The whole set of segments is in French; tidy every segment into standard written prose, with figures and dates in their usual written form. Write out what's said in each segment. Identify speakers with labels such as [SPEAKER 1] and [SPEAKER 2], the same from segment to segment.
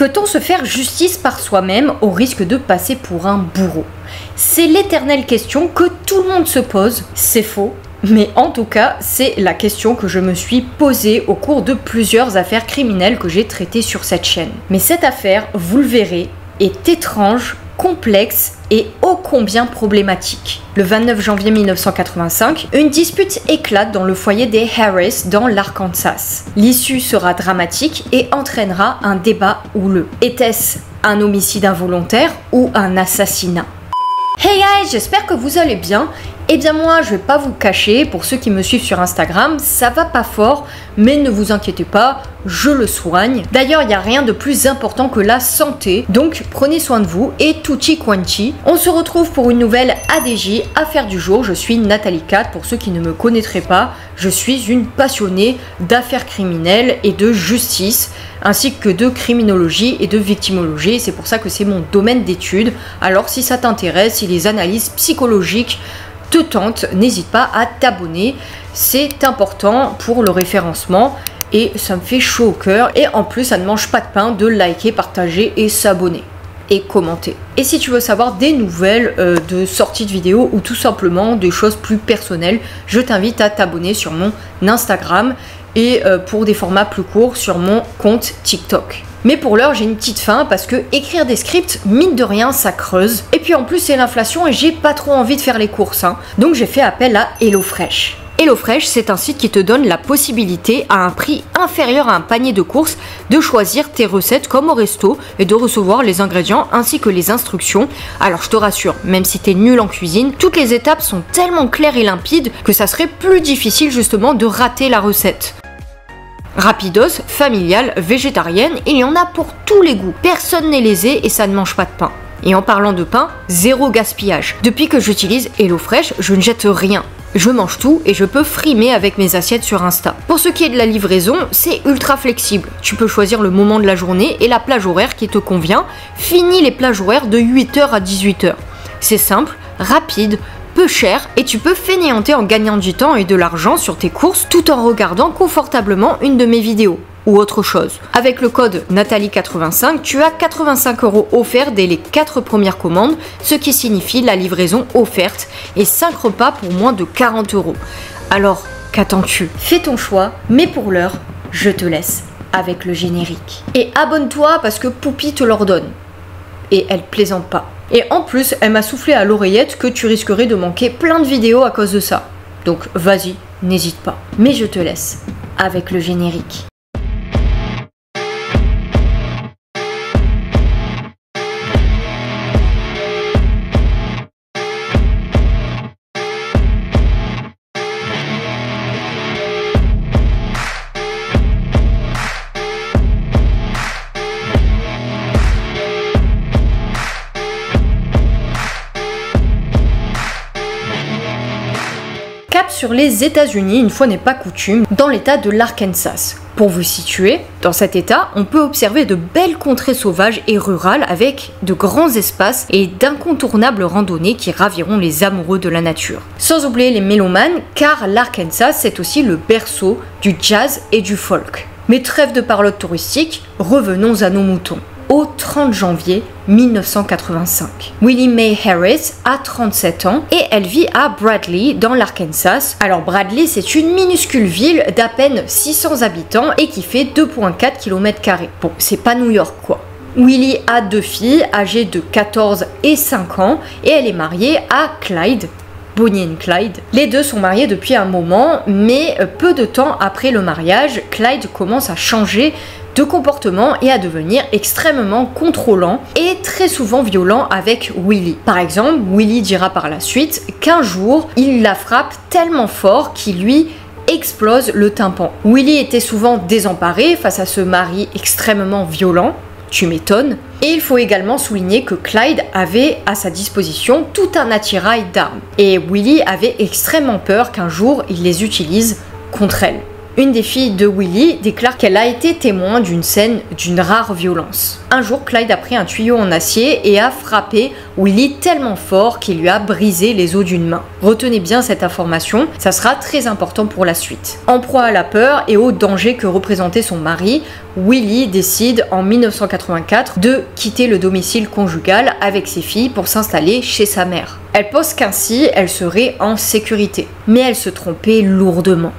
[SPEAKER 1] Peut-on se faire justice par soi-même au risque de passer pour un bourreau? C'est l'éternelle question que tout le monde se pose. C'est faux. Mais en tout cas, c'est la question que je me suis posée au cours de plusieurs affaires criminelles que j'ai traitées sur cette chaîne. Mais cette affaire, vous le verrez, est étrange, complexe et ô combien problématique. Le 29 janvier 1985, une dispute éclate dans le foyer des Harris dans l'Arkansas. L'issue sera dramatique et entraînera un débat houleux. Était-ce un homicide involontaire ou un assassinat? Hey guys, j'espère que vous allez bien. Eh bien moi, je vais pas vous le cacher, pour ceux qui me suivent sur Instagram, ça va pas fort, mais ne vous inquiétez pas, je le soigne. D'ailleurs, il n'y a rien de plus important que la santé, donc prenez soin de vous et tutti quanti. On se retrouve pour une nouvelle ADJ, affaire du jour. Je suis Nathalie Cat, pour ceux qui ne me connaîtraient pas, je suis une passionnée d'affaires criminelles et de justice, ainsi que de criminologie et de victimologie. C'est pour ça que c'est mon domaine d'étude. Alors si ça t'intéresse, si les analyses psychologiques te tentent, n'hésite pas à t'abonner, c'est important pour le référencement et ça me fait chaud au cœur. Et en plus, ça ne mange pas de pain de liker, partager et s'abonner et commenter. Et si tu veux savoir des nouvelles de sorties de vidéos ou tout simplement des choses plus personnelles, je t'invite à t'abonner sur mon Instagram et pour des formats plus courts sur mon compte TikTok. Mais pour l'heure, j'ai une petite faim parce que écrire des scripts, mine de rien, ça creuse. Et puis en plus, c'est l'inflation et j'ai pas trop envie de faire les courses. Donc j'ai fait appel à HelloFresh. HelloFresh, c'est un site qui te donne la possibilité, à un prix inférieur à un panier de courses, de choisir tes recettes comme au resto et de recevoir les ingrédients ainsi que les instructions. Alors je te rassure, même si t'es nul en cuisine, toutes les étapes sont tellement claires et limpides que ça serait plus difficile justement de rater la recette. Rapidos, familiale, végétarienne, il y en a pour tous les goûts. Personne n'est lésé et ça ne mange pas de pain. Et en parlant de pain, zéro gaspillage. Depuis que j'utilise HelloFresh, je ne jette rien. Je mange tout et je peux frimer avec mes assiettes sur Insta. Pour ce qui est de la livraison, c'est ultra flexible. Tu peux choisir le moment de la journée et la plage horaire qui te convient. Fini les plages horaires de 8h à 18h. C'est simple, rapide, peu cher et tu peux fainéanter en gagnant du temps et de l'argent sur tes courses tout en regardant confortablement une de mes vidéos ou autre chose. Avec le code Nathalie85, tu as 85 € offerts dès les 4 premières commandes, ce qui signifie la livraison offerte et 5 repas pour moins de 40 €. Alors, qu'attends-tu? Fais ton choix, mais pour l'heure, je te laisse avec le générique. Et abonne-toi parce que Poupie te l'ordonne. Et elle plaisante pas. Et en plus, elle m'a soufflé à l'oreillette que tu risquerais de manquer plein de vidéos à cause de ça. Donc vas-y, n'hésite pas. Mais je te laisse avec le générique. Cap sur les États-Unis, une fois n'est pas coutume, dans l'état de l'Arkansas. Pour vous situer, dans cet état, on peut observer de belles contrées sauvages et rurales avec de grands espaces et d'incontournables randonnées qui raviront les amoureux de la nature. Sans oublier les mélomanes, car l'Arkansas c'est aussi le berceau du jazz et du folk. Mais trêve de parlotte touristique, revenons à nos moutons. Au 30 janvier 1985. Willie Mae Harris a 37 ans et elle vit à Bradley dans l'Arkansas. Alors Bradley, c'est une minuscule ville d'à peine 600 habitants et qui fait 2,4 km². Bon, c'est pas New York quoi. Willie a 2 filles âgées de 14 et 5 ans et elle est mariée à Clyde. Bonnie et Clyde. Les deux sont mariés depuis un moment, mais peu de temps après le mariage, Clyde commence à changer de comportement et à devenir extrêmement contrôlant et très souvent violent avec Willie. Par exemple, Willie dira par la suite qu'un jour, il la frappe tellement fort qu'il lui explose le tympan. Willie était souvent désemparé face à ce mari extrêmement violent. Tu m'étonnes. Et il faut également souligner que Clyde avait à sa disposition tout un attirail d'armes. Et Willie avait extrêmement peur qu'un jour il les utilise contre elle. Une des filles de Willie déclare qu'elle a été témoin d'une scène d'une rare violence. Un jour, Clyde a pris un tuyau en acier et a frappé Willie tellement fort qu'il lui a brisé les os d'une main. Retenez bien cette information, ça sera très important pour la suite. En proie à la peur et au danger que représentait son mari, Willie décide en 1984 de quitter le domicile conjugal avec ses filles pour s'installer chez sa mère. Elle pense qu'ainsi elle serait en sécurité, mais elle se trompait lourdement.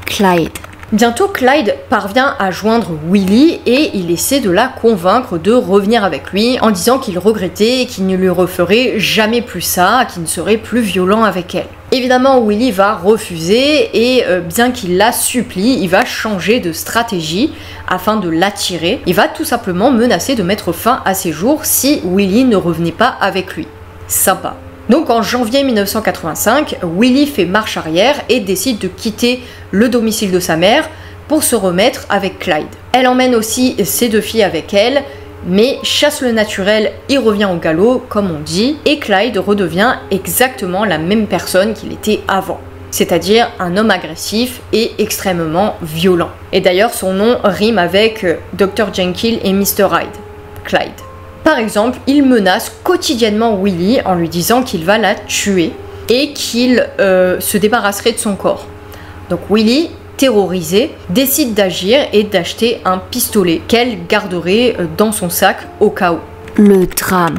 [SPEAKER 1] Clyde. Bientôt, Clyde parvient à joindre Willie et il essaie de la convaincre de revenir avec lui en disant qu'il regrettait et qu'il ne lui referait jamais plus ça, qu'il ne serait plus violent avec elle. Évidemment, Willie va refuser et bien qu'il la supplie, il va changer de stratégie afin de l'attirer. Il va tout simplement menacer de mettre fin à ses jours si Willie ne revenait pas avec lui. Sympa. Donc en janvier 1985, Willie fait marche arrière et décide de quitter le domicile de sa mère pour se remettre avec Clyde. Elle emmène aussi ses 2 filles avec elle, mais chasse le naturel, il revient au galop, comme on dit, et Clyde redevient exactement la même personne qu'il était avant. C'est-à-dire un homme agressif et extrêmement violent. Et d'ailleurs, son nom rime avec Dr. Jekyll et Mr. Hyde, Clyde. Par exemple, il menace quotidiennement Willie en lui disant qu'il va la tuer et qu'il se débarrasserait de son corps. Donc Willie, terrorisé, décide d'agir et d'acheter un pistolet qu'elle garderait dans son sac au cas où. Le drame.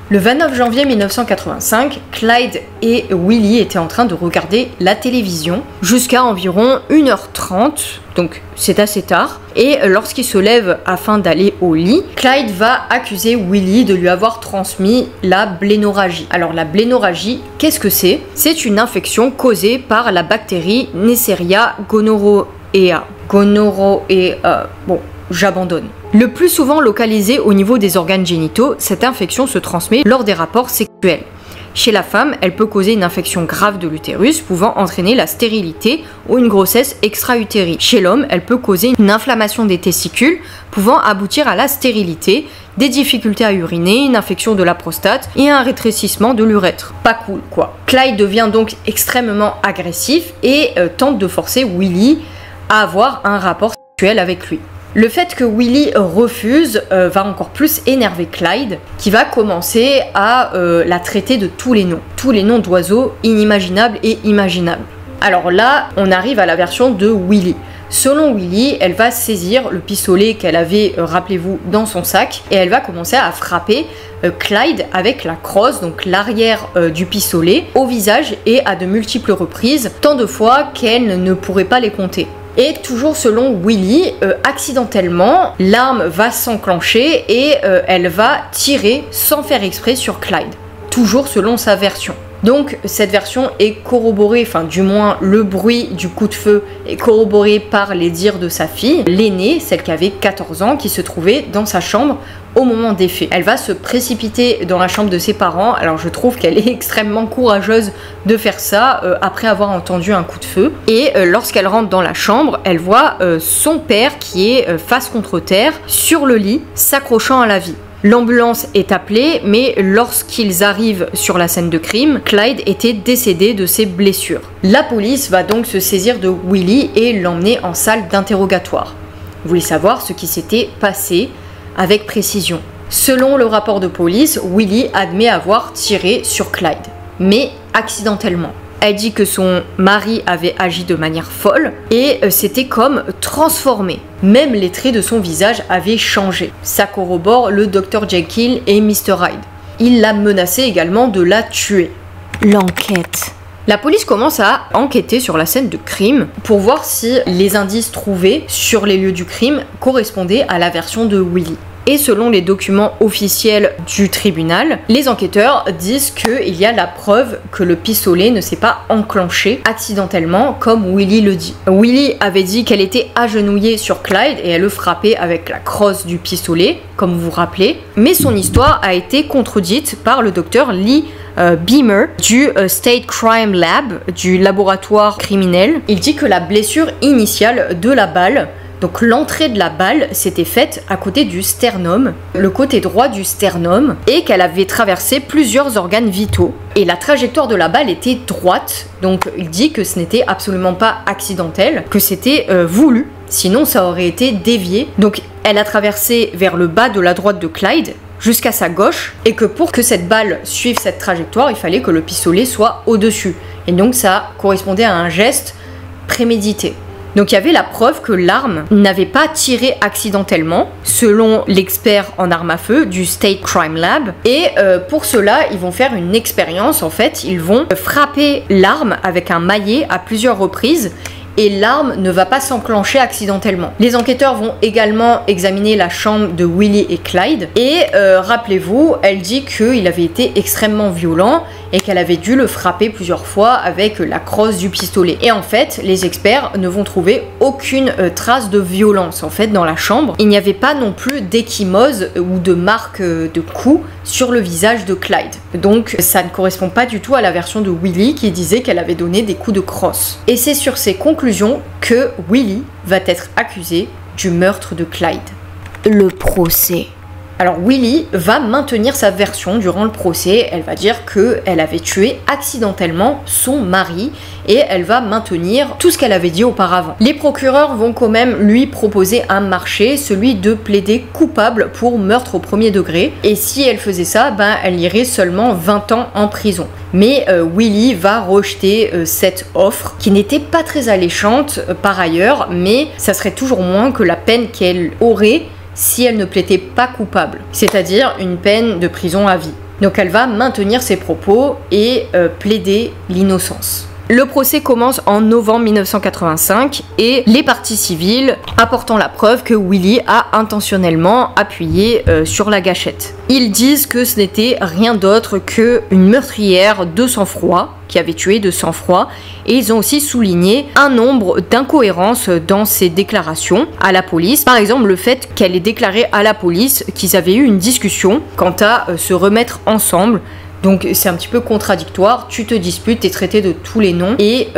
[SPEAKER 1] Le 29 janvier 1985, Clyde et Willie étaient en train de regarder la télévision jusqu'à environ 1h30, donc c'est assez tard. Et lorsqu'il se lève afin d'aller au lit, Clyde va accuser Willie de lui avoir transmis la blénorragie. Alors la blénorragie, qu'est-ce que c'est? C'est une infection causée par la bactérie Neisseria gonorrhoeae. Bon, j'abandonne. Le plus souvent localisée au niveau des organes génitaux, cette infection se transmet lors des rapports sexuels. Chez la femme, elle peut causer une infection grave de l'utérus, pouvant entraîner la stérilité ou une grossesse extra-utérine. Chez l'homme, elle peut causer une inflammation des testicules, pouvant aboutir à la stérilité, des difficultés à uriner, une infection de la prostate et un rétrécissement de l'urètre. Pas cool, quoi. Clyde devient donc extrêmement agressif et tente de forcer Willie à avoir un rapport sexuel avec lui. Le fait que Willie refuse va encore plus énerver Clyde, qui va commencer à la traiter de tous les noms d'oiseaux inimaginables et imaginables. Alors là, on arrive à la version de Willie. Selon Willie, elle va saisir le pistolet qu'elle avait, rappelez-vous, dans son sac, et elle va commencer à frapper Clyde avec la crosse, donc l'arrière du pistolet, au visage et à de multiples reprises, tant de fois qu'elle ne pourrait pas les compter. Et toujours selon Willie, accidentellement, l'arme va s'enclencher et elle va tirer sans faire exprès sur Clyde. Toujours selon sa version. Donc cette version est corroborée, enfin du moins le bruit du coup de feu est corroboré par les dires de sa fille, l'aînée, celle qui avait 14 ans, qui se trouvait dans sa chambre au moment des faits. Elle va se précipiter dans la chambre de ses parents, alors je trouve qu'elle est extrêmement courageuse de faire ça après avoir entendu un coup de feu. Et lorsqu'elle rentre dans la chambre, elle voit son père qui est face contre terre sur le lit, s'accrochant à la vie. L'ambulance est appelée, mais lorsqu'ils arrivent sur la scène de crime, Clyde était décédé de ses blessures. La police va donc se saisir de Willie et l'emmener en salle d'interrogatoire. Vous voulez savoir ce qui s'était passé avec précision. Selon le rapport de police, Willie admet avoir tiré sur Clyde, mais accidentellement. Elle dit que son mari avait agi de manière folle et s'était comme transformé. Même les traits de son visage avaient changé. Ça corrobore le Dr. Jekyll et Mr. Hyde. Il l'a menacé également de la tuer. L'enquête. La police commence à enquêter sur la scène de crime pour voir si les indices trouvés sur les lieux du crime correspondaient à la version de Willie. Et selon les documents officiels du tribunal, les enquêteurs disent qu'il y a la preuve que le pistolet ne s'est pas enclenché accidentellement comme Willie le dit. Willie avait dit qu'elle était agenouillée sur Clyde et elle le frappait avec la crosse du pistolet, comme vous vous rappelez, mais son histoire a été contredite par le docteur Lee Beamer du State Crime Lab, du laboratoire criminel. Il dit que la blessure initiale de la balle Donc l'entrée de la balle s'était faite à côté du sternum, le côté droit du sternum, et qu'elle avait traversé plusieurs organes vitaux. Et la trajectoire de la balle était droite, donc il dit que ce n'était absolument pas accidentel, que c'était voulu, sinon ça aurait été dévié. Donc elle a traversé vers le bas de la droite de Clyde, jusqu'à sa gauche, et que pour que cette balle suive cette trajectoire, il fallait que le pistolet soit au-dessus. Et donc ça correspondait à un geste prémédité. Donc il y avait la preuve que l'arme n'avait pas tiré accidentellement, selon l'expert en armes à feu du State Crime Lab. Et pour cela, ils vont faire une expérience. En fait, ils vont frapper l'arme avec un maillet à plusieurs reprises, et l'arme ne va pas s'enclencher accidentellement. Les enquêteurs vont également examiner la chambre de Willie et Clyde, et rappelez-vous, elle dit qu'il avait été extrêmement violent et qu'elle avait dû le frapper plusieurs fois avec la crosse du pistolet. Et en fait, les experts ne vont trouver aucune trace de violence en fait dans la chambre. Il n'y avait pas non plus d'échymose ou de marque de coups sur le visage de Clyde. Donc ça ne correspond pas du tout à la version de Willie qui disait qu'elle avait donné des coups de crosse. Et c'est sur ces conclusions que Willie va être accusé du meurtre de Clyde. Le procès. Alors Willie va maintenir sa version durant le procès. Elle va dire qu'elle avait tué accidentellement son mari, et elle va maintenir tout ce qu'elle avait dit auparavant. Les procureurs vont quand même lui proposer un marché, celui de plaider coupable pour meurtre au premier degré, et si elle faisait ça, elle irait seulement 20 ans en prison. Mais Willie va rejeter cette offre, qui n'était pas très alléchante par ailleurs, mais ça serait toujours moins que la peine qu'elle aurait si elle ne plaidait pas coupable, c'est-à-dire une peine de prison à vie. Donc elle va maintenir ses propos et plaider l'innocence. Le procès commence en novembre 1985 et les parties civiles apportant la preuve que Willie a intentionnellement appuyé sur la gâchette. Ils disent que ce n'était rien d'autre qu'une meurtrière de sang-froid qui avait tué de sang-froid, et ils ont aussi souligné un nombre d'incohérences dans ses déclarations à la police. Par exemple, le fait qu'elle ait déclaré à la police qu'ils avaient eu une discussion quant à se remettre ensemble. Donc c'est un petit peu contradictoire, tu te disputes, t'es traité de tous les noms et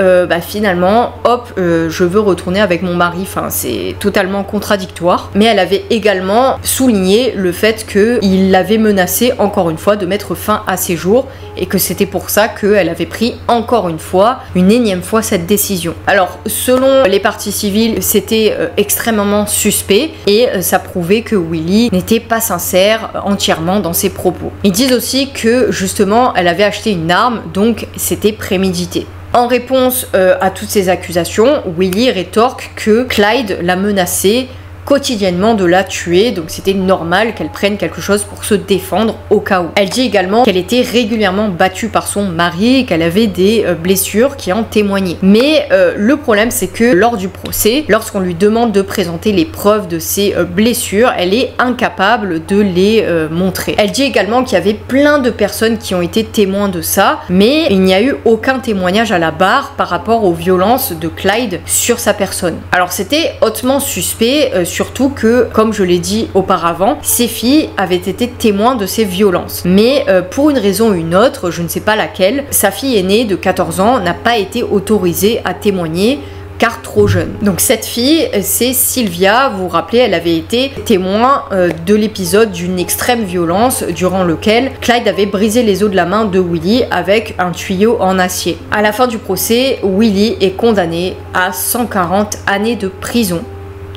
[SPEAKER 1] finalement, hop, je veux retourner avec mon mari, enfin c'est totalement contradictoire. Mais elle avait également souligné le fait qu'il l'avait menacé encore une fois de mettre fin à ses jours et que c'était pour ça qu'elle avait pris encore une énième fois cette décision. Alors selon les parties civiles, c'était extrêmement suspect et ça prouvait que Willie n'était pas sincère entièrement dans ses propos. Ils disent aussi que justement elle avait acheté une arme, donc c'était prémédité. En réponse à toutes ces accusations, Willie rétorque que Clyde l'a menacé quotidiennement de la tuer, donc c'était normal qu'elle prenne quelque chose pour se défendre au cas où. Elle dit également qu'elle était régulièrement battue par son mari et qu'elle avait des blessures qui en témoignaient. Mais le problème c'est que lors du procès, lorsqu'on lui demande de présenter les preuves de ses blessures, elle est incapable de les montrer. Elle dit également qu'il y avait plein de personnes qui ont été témoins de ça, mais il n'y a eu aucun témoignage à la barre par rapport aux violences de Clyde sur sa personne. Alors c'était hautement suspect, surtout que, comme je l'ai dit auparavant, ses filles avaient été témoins de ces violences. Mais pour une raison ou une autre, je ne sais pas laquelle, sa fille aînée de 14 ans n'a pas été autorisée à témoigner car trop jeune. Donc cette fille, c'est Sylvia, vous vous rappelez, elle avait été témoin de l'épisode d'une extrême violence durant lequel Clyde avait brisé les os de la main de Willie avec un tuyau en acier. À la fin du procès, Willie est condamné à 140 années de prison.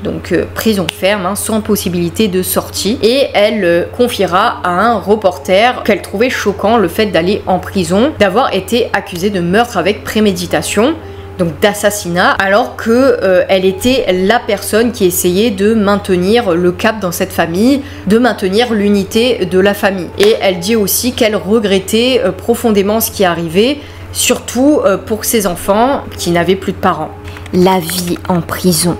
[SPEAKER 1] Donc prison ferme, sans possibilité de sortie, et elle confiera à un reporter qu'elle trouvait choquant le fait d'aller en prison, d'avoir été accusée de meurtre avec préméditation, donc d'assassinat, alors que elle était la personne qui essayait de maintenir le cap dans cette famille, de maintenir l'unité de la famille. Et elle dit aussi qu'elle regrettait profondément ce qui arrivait, surtout pour ses enfants qui n'avaient plus de parents. La vie en prison.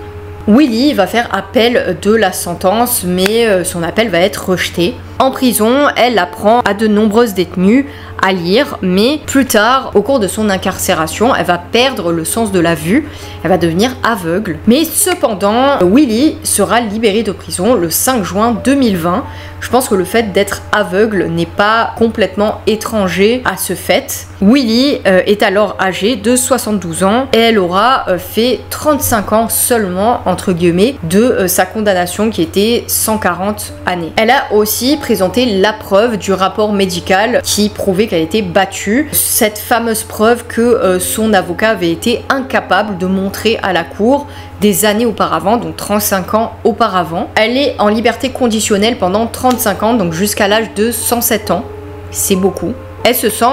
[SPEAKER 1] Willie va faire appel de la sentence, mais son appel va être rejeté. En prison, elle apprend à de nombreuses détenues à lire, mais plus tard, au cours de son incarcération, elle va perdre le sens de la vue, elle va devenir aveugle. Mais cependant, Willie sera libérée de prison le 5 juin 2020. Je pense que le fait d'être aveugle n'est pas complètement étranger à ce fait. Willie est alors âgée de 72 ans et elle aura fait 35 ans seulement, entre guillemets, de sa condamnation qui était 140 années. Elle a aussi présenté la preuve du rapport médical qui prouvait qu'elle était battue. Cette fameuse preuve que son avocat avait été incapable de montrer à la cour des années auparavant, donc 35 ans auparavant. Elle est en liberté conditionnelle pendant 35 ans, donc jusqu'à l'âge de 107 ans. C'est beaucoup. Elle se sent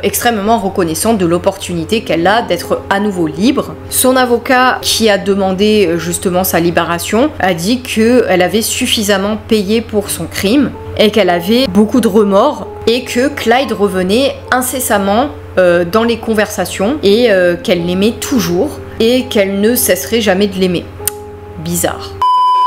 [SPEAKER 1] extrêmement reconnaissante de l'opportunité qu'elle a d'être à nouveau libre. Son avocat, qui a demandé justement sa libération, a dit qu'elle avait suffisamment payé pour son crime et qu'elle avait beaucoup de remords et que Clyde revenait incessamment dans les conversations et qu'elle l'aimait toujours et qu'elle ne cesserait jamais de l'aimer. Bizarre.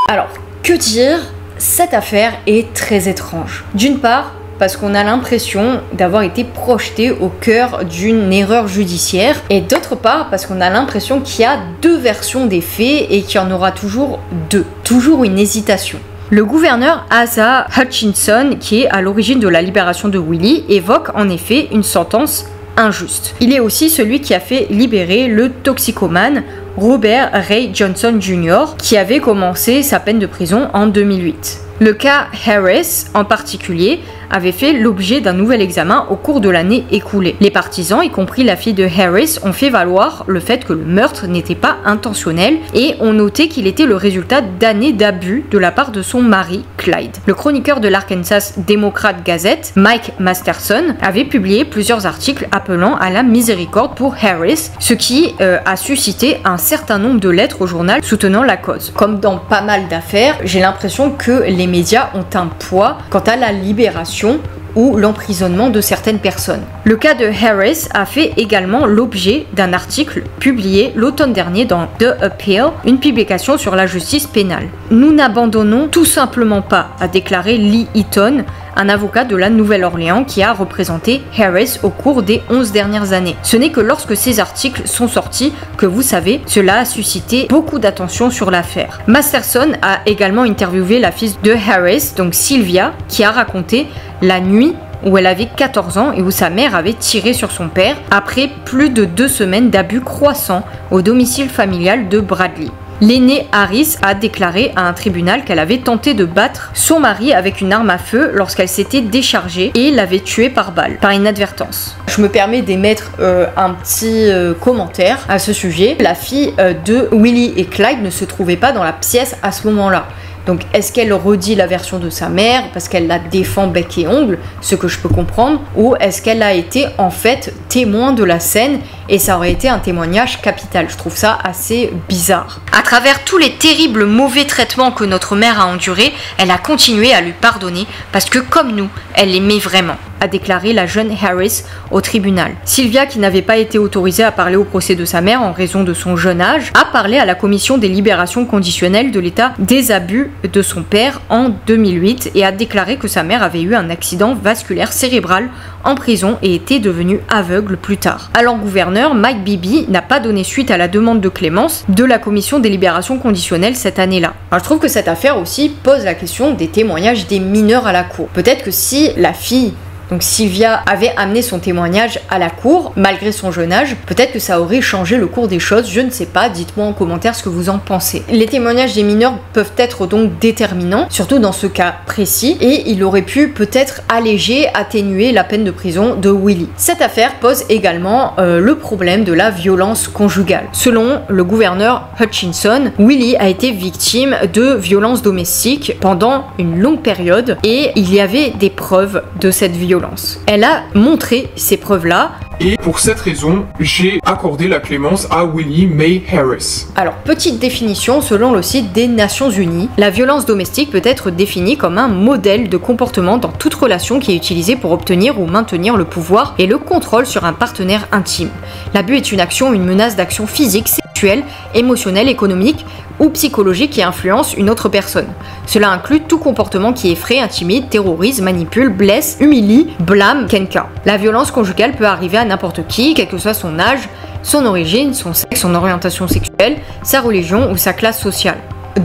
[SPEAKER 1] Alors, que dire? Cette affaire est très étrange. D'une part, parce qu'on a l'impression d'avoir été projeté au cœur d'une erreur judiciaire, et d'autre part parce qu'on a l'impression qu'il y a deux versions des faits et qu'il y en aura toujours deux. Toujours une hésitation. Le gouverneur Asa Hutchinson, qui est à l'origine de la libération de Willie, évoque en effet une sentence injuste. Il est aussi celui qui a fait libérer le toxicomane Robert Ray Johnson Jr., qui avait commencé sa peine de prison en 2008. Le cas Harris, en particulier, avait fait l'objet d'un nouvel examen au cours de l'année écoulée. Les partisans, y compris la fille de Harris, ont fait valoir le fait que le meurtre n'était pas intentionnel et ont noté qu'il était le résultat d'années d'abus de la part de son mari, Clyde. Le chroniqueur de l'Arkansas Democrat Gazette, Mike Masterson, avait publié plusieurs articles appelant à la miséricorde pour Harris, ce qui a suscité un certain nombre de lettres au journal soutenant la cause. Comme dans pas mal d'affaires, j'ai l'impression que les médias ont un poids quant à la libération ou l'emprisonnement de certaines personnes. Le cas de Harris a fait également l'objet d'un article publié l'automne dernier dans The Appeal, une publication sur la justice pénale. Nous n'abandonnons tout simplement pas, a déclaré Lee Eaton, un avocat de la Nouvelle-Orléans qui a représenté Harris au cours des 11 dernières années. Ce n'est que lorsque ces articles sont sortis que vous savez, cela a suscité beaucoup d'attention sur l'affaire. Masterson a également interviewé la fille de Harris, donc Sylvia, qui a raconté la nuit où elle avait 14 ans et où sa mère avait tiré sur son père après plus de 2 semaines d'abus croissants au domicile familial de Bradley. L'aînée Harris a déclaré à un tribunal qu'elle avait tenté de battre son mari avec une arme à feu lorsqu'elle s'était déchargée et l'avait tué par balle, par inadvertance. Je me permets d'émettre un petit commentaire à ce sujet. La fille de Willie et Clyde ne se trouvait pas dans la pièce à ce moment-là. Donc est-ce qu'elle redit la version de sa mère parce qu'elle la défend bec et ongle, ce que je peux comprendre, ou est-ce qu'elle a été en fait témoin de la scène et ça aurait été un témoignage capital? Je trouve ça assez bizarre. À travers tous les terribles mauvais traitements que notre mère a endurés, elle a continué à lui pardonner parce que comme nous, elle l'aimait vraiment, a déclaré la jeune Harris au tribunal. Sylvia, qui n'avait pas été autorisée à parler au procès de sa mère en raison de son jeune âge, a parlé à la commission des libérations conditionnelles de l'état des abus de son père en 2008 et a déclaré que sa mère avait eu un accident vasculaire cérébral en prison et était devenue aveugle plus tard. Alors gouverneur, Mike Bibby n'a pas donné suite à la demande de clémence de la commission des libérations conditionnelles cette année-là. Alors je trouve que cette affaire aussi pose la question des témoignages des mineurs à la cour. Peut-être que si la fille, donc Sylvia, avait amené son témoignage à la cour, malgré son jeune âge, peut-être que ça aurait changé le cours des choses, je ne sais pas, dites-moi en commentaire ce que vous en pensez. Les témoignages des mineurs peuvent être donc déterminants, surtout dans ce cas précis, et il aurait pu peut-être alléger, atténuer la peine de prison de Willie. Cette affaire pose également le problème de la violence conjugale. Selon le gouverneur Hutchinson, Willie a été victime de violences domestiques pendant une longue période, et il y avait des preuves de cette violence. Elle a montré ces preuves-là.
[SPEAKER 2] Et pour cette raison, j'ai accordé la clémence à Willie Mae Harris.
[SPEAKER 1] Alors, petite définition selon le site des Nations Unies, la violence domestique peut être définie comme un modèle de comportement dans toute relation qui est utilisé pour obtenir ou maintenir le pouvoir et le contrôle sur un partenaire intime. L'abus est une action ou une menace d'action physique, sexuelle sexuelle, émotionnelle, économique ou psychologique qui influence une autre personne. Cela inclut tout comportement qui effraie, intimide, terrorise, manipule, blesse, humilie, blâme, kenka. La violence conjugale peut arriver à n'importe qui, quel que soit son âge, son origine, son sexe, son orientation sexuelle, sa religion ou sa classe sociale.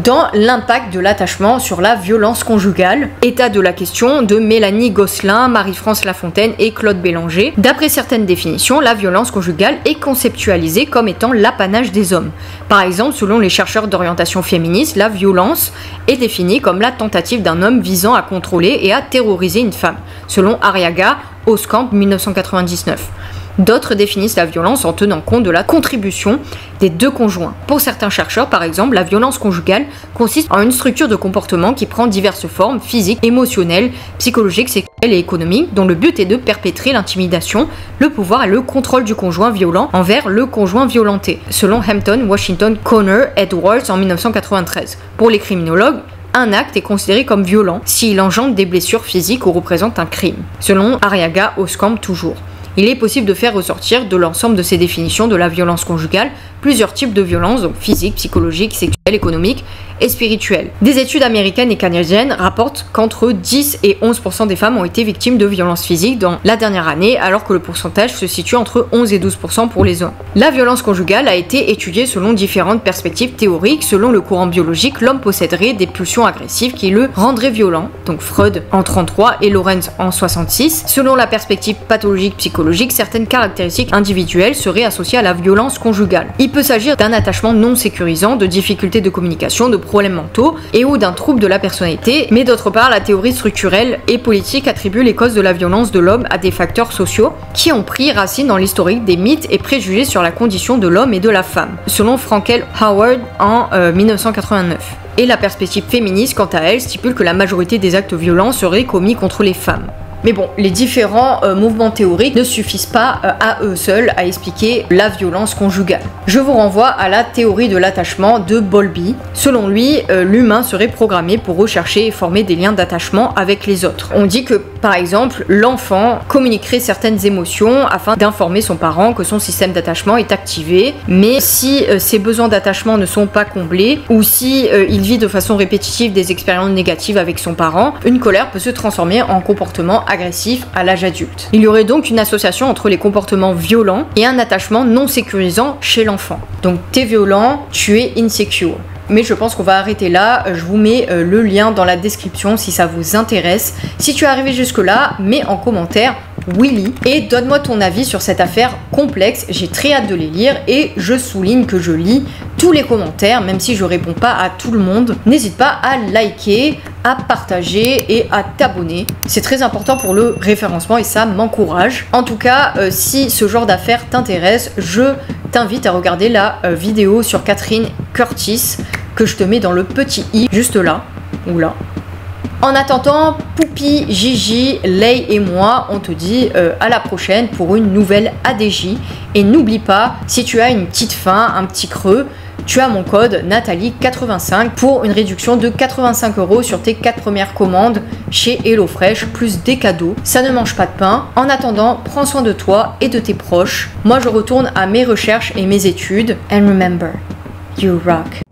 [SPEAKER 1] Dans l'impact de l'attachement sur la violence conjugale, état de la question de Mélanie Gosselin, Marie-France Lafontaine et Claude Bélanger. D'après certaines définitions, la violence conjugale est conceptualisée comme étant l'apanage des hommes. Par exemple, selon les chercheurs d'orientation féministe, la violence est définie comme la tentative d'un homme visant à contrôler et à terroriser une femme, selon Arriaga, Oskamp, 1999. D'autres définissent la violence en tenant compte de la contribution des deux conjoints. Pour certains chercheurs, par exemple, la violence conjugale consiste en une structure de comportement qui prend diverses formes physiques, émotionnelles, psychologiques, sexuelles et économiques, dont le but est de perpétrer l'intimidation, le pouvoir et le contrôle du conjoint violent envers le conjoint violenté, selon Hampton, Washington, Conner, Edwards en 1993. Pour les criminologues, un acte est considéré comme violent s'il engendre des blessures physiques ou représente un crime, selon Arriaga, Oskamp toujours. Il est possible de faire ressortir de l'ensemble de ces définitions de la violence conjugale plusieurs types de violences, donc physique, psychologique, sexuelle, économique et spirituelle. Des études américaines et canadiennes rapportent qu'entre 10 et 11% des femmes ont été victimes de violences physiques dans la dernière année, alors que le pourcentage se situe entre 11 et 12% pour les hommes. La violence conjugale a été étudiée selon différentes perspectives théoriques. Selon le courant biologique, l'homme posséderait des pulsions agressives qui le rendraient violent, donc Freud en 33 et Lorenz en 66. Selon la perspective pathologique psychologique, certaines caractéristiques individuelles seraient associées à la violence conjugale. Il peut s'agir d'un attachement non sécurisant, de difficultés de communication, de problèmes mentaux et ou d'un trouble de la personnalité, mais d'autre part, la théorie structurelle et politique attribue les causes de la violence de l'homme à des facteurs sociaux qui ont pris racine dans l'historique des mythes et préjugés sur la condition de l'homme et de la femme, selon Frankel Howard en 1989. Et la perspective féministe, quant à elle, stipule que la majorité des actes violents seraient commis contre les femmes. Mais bon, les différents mouvements théoriques ne suffisent pas à eux seuls à expliquer la violence conjugale. Je vous renvoie à la théorie de l'attachement de Bowlby. Selon lui, l'humain serait programmé pour rechercher et former des liens d'attachement avec les autres. On dit que, par exemple, l'enfant communiquerait certaines émotions afin d'informer son parent que son système d'attachement est activé, mais si ses besoins d'attachement ne sont pas comblés, ou si il vit de façon répétitive des expériences négatives avec son parent, une colère peut se transformer en comportement agressif à l'âge adulte. Il y aurait donc une association entre les comportements violents et un attachement non sécurisant chez l'enfant. Donc t'es violent, tu es insecure. Mais je pense qu'on va arrêter là, je vous mets le lien dans la description si ça vous intéresse. Si tu es arrivé jusque là, mets en commentaire Willy et donne-moi ton avis sur cette affaire complexe. J'ai très hâte de les lire et je souligne que je lis tous les commentaires, même si je réponds pas à tout le monde. N'hésite pas à liker, à partager et à t'abonner. C'est très important pour le référencement et ça m'encourage. En tout cas, si ce genre d'affaires t'intéresse, je t'invite à regarder la vidéo sur Catherine Curtis que je te mets dans le petit i juste là ou là. En attendant, Poupie, Gigi, Lay et moi, on te dit à la prochaine pour une nouvelle ADJ. Et n'oublie pas, si tu as une petite faim, un petit creux, tu as mon code Nathalie85 pour une réduction de 85 € sur tes 4 premières commandes chez HelloFresh, plus des cadeaux. Ça ne mange pas de pain. En attendant, prends soin de toi et de tes proches. Moi, je retourne à mes recherches et mes études. And remember, you rock.